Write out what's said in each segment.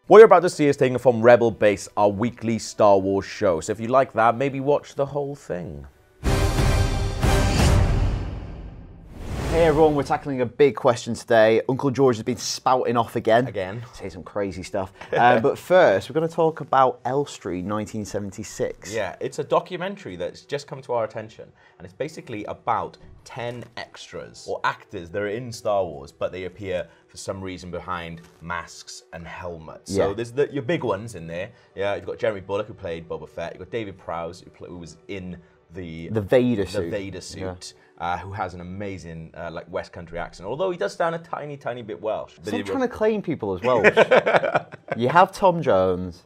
What you're about to see is taken from Rebel Base, our weekly Star Wars show. So if you like that, maybe watch the whole thing. Hey everyone, we're tackling a big question today. Uncle George has been spouting off again. Say some crazy stuff. But first, we're going to talk about Elstree 1976. Yeah, it's a documentary that's just come to our attention. And it's basically about 10 extras or actors that are in Star Wars, but they appear for some reason behind masks and helmets. So there's your big ones in there. Yeah, you've got Jeremy Bulloch, who played Boba Fett. You've got David Prowse, who was in the Vader suit. Who has an amazing like West Country accent, although he does sound a tiny bit Welsh. Stop trying to claim people as Welsh. You have Tom Jones.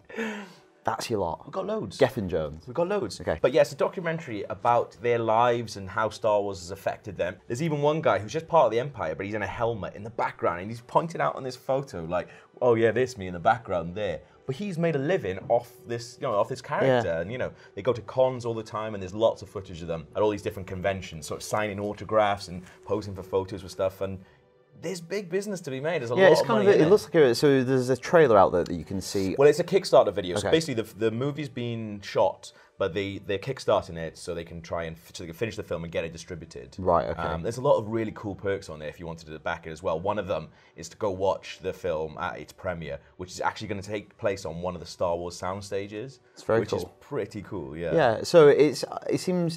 That's your lot. We've got loads. Geffen Jones. We've got loads. Okay. But yeah, it's a documentary about their lives and how Star Wars has affected them. There's even one guy who's just part of the Empire, but he's in a helmet in the background, and he's pointed out on this photo, like, oh yeah, there's me in the background there. But he's made a living off this, off this character. And they go to cons all the time, and there's lots of footage of them at all these different conventions, sort of signing autographs and posing for photos with stuff. And there's big business to be made. There's a lot of money in it. It looks like so there's a trailer out there that you can see. Well, it's a Kickstarter video. So basically, the movie's been shot, but they're kickstarting it so they can try and finish the film and get it distributed. Right. Okay. There's a lot of really cool perks on there if you wanted to back it as well. One of them is to go watch the film at its premiere, which is actually going to take place on one of the Star Wars sound stages. It's very which cool. Is pretty cool. Yeah. Yeah. So it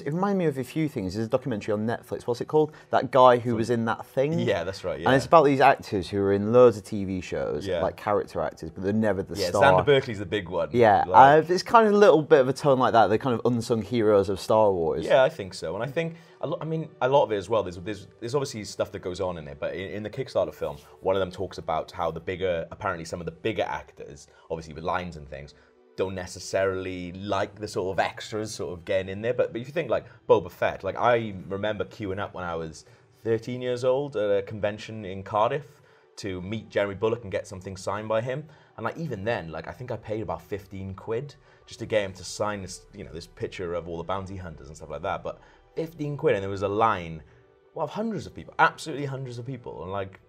reminded me of a few things. There's a documentary on Netflix. What's it called? That guy who was in That Thing. Yeah, that's right. Yeah. And it's about these actors who are in loads of TV shows, like character actors, but they're never the star. Yeah, Xander Berkeley's the big one. Yeah. It's kind of a little bit of a tone like that. They're kind of unsung heroes of Star Wars. Yeah, I think so. And I think, a lot of it as well, there's obviously stuff that goes on in it, but in the Kickstarter film, one of them talks about how apparently some of the bigger actors, obviously with lines and things, don't necessarily like the sort of extras sort of getting in there. But if you think like Boba Fett, like I remember queuing up when I was 13 years old at a convention in Cardiff to meet Jeremy Bulloch and get something signed by him. And like even then, like I think I paid about 15 quid just to get him to sign this, this picture of all the bounty hunters and stuff like that. But 15 quid, and there was a line, of hundreds of people, absolutely hundreds of people, and like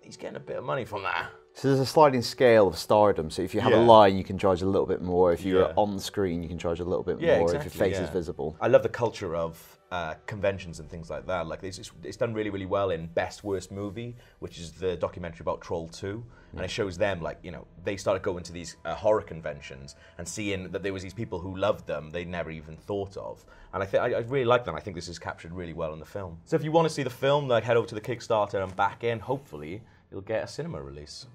he's getting a bit of money from that. So there's a sliding scale of stardom. So if you have a line, you can charge a little bit more. If you're on screen, you can charge a little bit more. Exactly, if your face is visible. I love the culture of conventions and things like that. Like it's done really, really well in Best Worst Movie, which is the documentary about Troll 2. And it shows them, like, they started going to these horror conventions and seeing that there was these people who loved them they'd never even thought of. And I really like them. I think this is captured really well in the film. So if you want to see the film, like head over to the Kickstarter and back in. Hopefully, you'll get a cinema release.